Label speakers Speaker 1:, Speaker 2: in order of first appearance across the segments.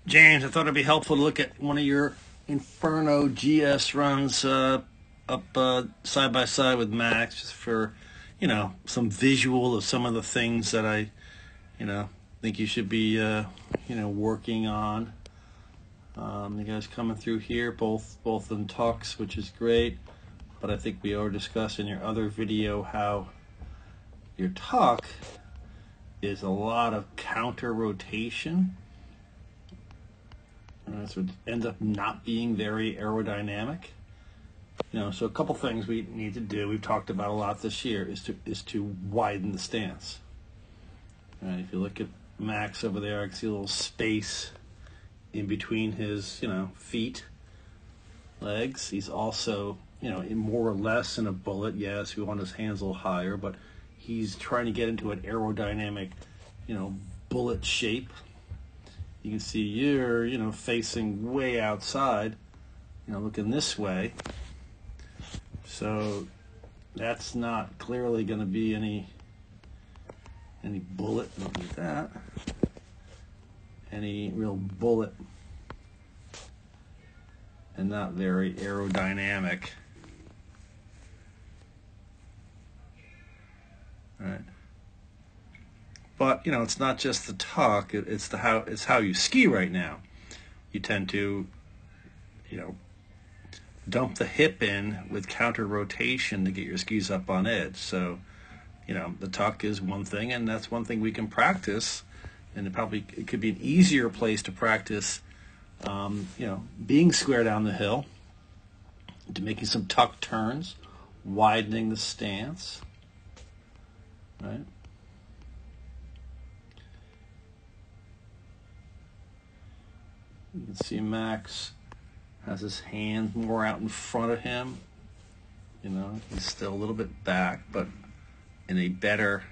Speaker 1: James, I thought it'd be helpful to look at one of your Inferno GS runs side by side with Max, just for, some visual of some of the things that I, think you should be, working on. You guys coming through here, both in tucks, which is great. But I think we already discussed in your other video how your tuck is a lot of counter rotation. So it ends up not being very aerodynamic. So a couple things we need to do, we've talked about a lot this year, is to widen the stance. If you look at Max over there, I can see a little space in between his, feet, legs. He's also, more or less in a bullet. Yes, we want his hands a little higher, but he's trying to get into an aerodynamic, bullet shape. You can see you're, facing way outside, looking this way. So that's not clearly going to be any bullet. Look at that. Any real bullet, and not very aerodynamic. All right. But it's not just the tuck; it's how you ski right now. You tend to, dump the hip in with counter rotation to get your skis up on edge. So, the tuck is one thing, and that's one thing we can practice. And it could be an easier place to practice, being square down the hill, to making some tuck turns, widening the stance, right? You can see Max has his hands more out in front of him. He's still a little bit back, but in a better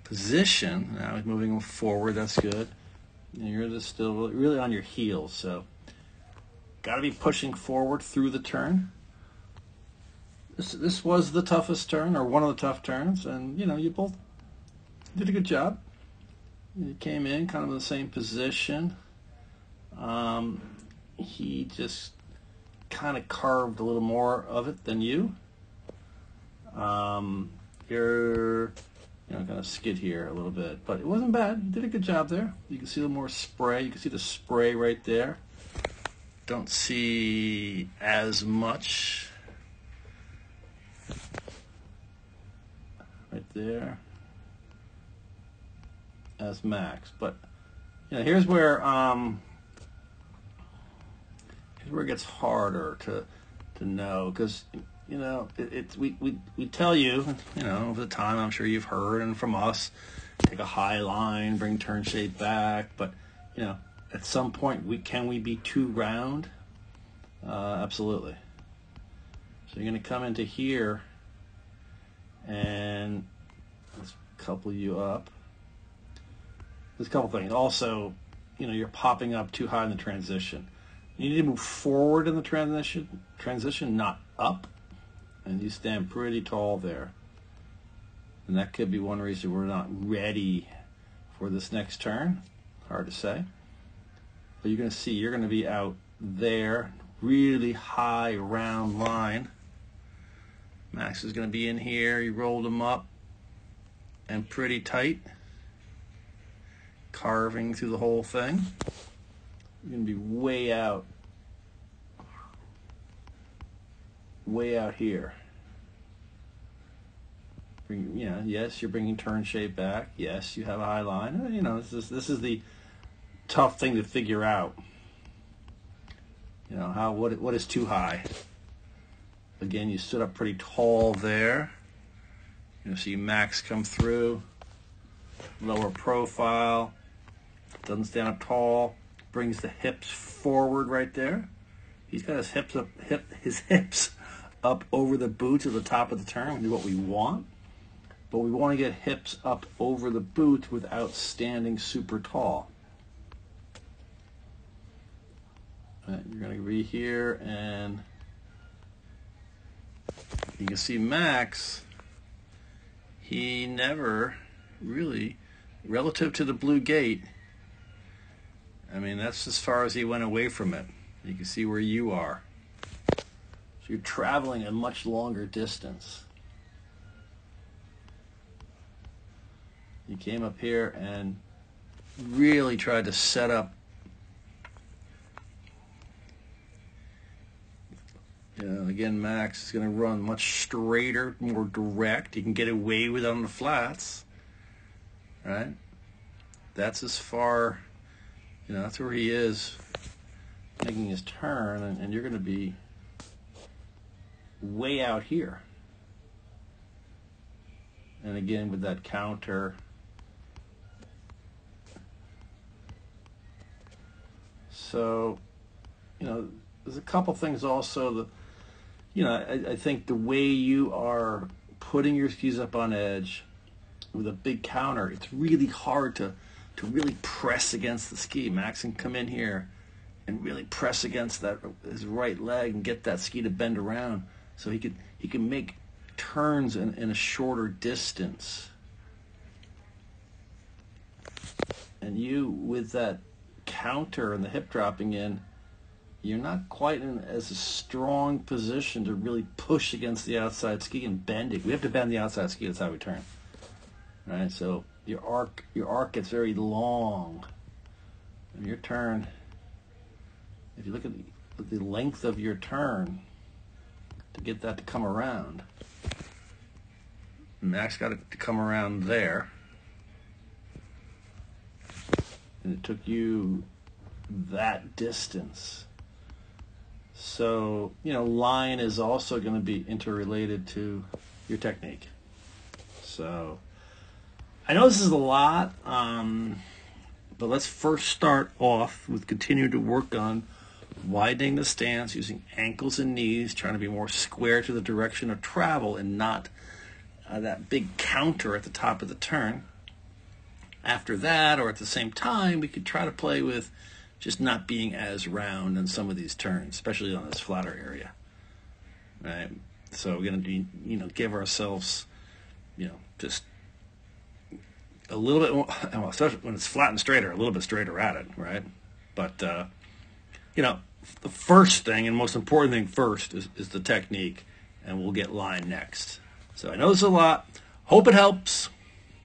Speaker 1: position. Now he's moving forward. That's good. And you're just still really on your heels, so got to be pushing forward through the turn. This was the toughest turn, or one of the tough turns, and you both did a good job. You came in kind of in the same position. He just kind of carved a little more of it than you. You're kind of skid here a little bit, but it wasn't bad. You did a good job there. You can see a little more spray. You can see the spray right there. Don't see as much right there as Max, but here's where it gets harder to know, because we tell you, over the time, I'm sure you've heard, and from us, take a high line, bring turn shape back, but at some point, can we be too round? Absolutely. So you're going to come into here, and let's couple you up. There's a couple things. Also, you're popping up too high in the transition. You need to move forward in the transition, not up. And you stand pretty tall there. And that could be one reason we're not ready for this next turn. Hard to say. But you're going to see, you're going to be out there, really high round line. Max is going to be in here. You rolled him up and pretty tight. Carving through the whole thing. You're going to be way out here. Yes, you're bringing turn shape back. Yes, you have a high line. This is the tough thing to figure out. What is too high? Again, you stood up pretty tall there. See Max come through. Lower profile. Doesn't stand up tall. Brings the hips forward right there. He's got his hips up over the boots at the top of the turn, which is what we want. But we want to get hips up over the boots without standing super tall. Right, you're going to be here, and you can see Max, he never really, relative to the blue gate, I mean, that's as far as he went away from it. You can see where you are. So you're traveling a much longer distance. You came up here and really tried to set up, again, Max is going to run much straighter, more direct. You can get away with it on the flats, right? That's as far, that's where he is making his turn, and you're going to be way out here. And again, with that counter, so, there's a couple things also. I think the way you are putting your skis up on edge with a big counter, it's really hard to really press against the ski. Max can come in here and really press against his right leg and get that ski to bend around, so he can make turns in a shorter distance. And you, with that counter and the hip dropping in, you're not quite in as a strong position to really push against the outside ski and bend it. We have to bend the outside ski. That's how we turn. Right? So your arc gets very long. And your turn, if you look at the length of your turn to get that to come around, Max got it to come around there. And it took you that distance. So, line is also going to be interrelated to your technique. So, I know this is a lot, but let's first start off with continuing to work on widening the stance, using ankles and knees, trying to be more square to the direction of travel and not that big counter at the top of the turn. After that, or at the same time, we could try to play with just not being as round on some of these turns, especially on this flatter area. Right? So we're going to give ourselves, just a little bit more, especially when it's flat and straighter, a little bit straighter at it, right? But, the first thing and most important thing first is the technique, and we'll get line next. So I know this is a lot. Hope it helps.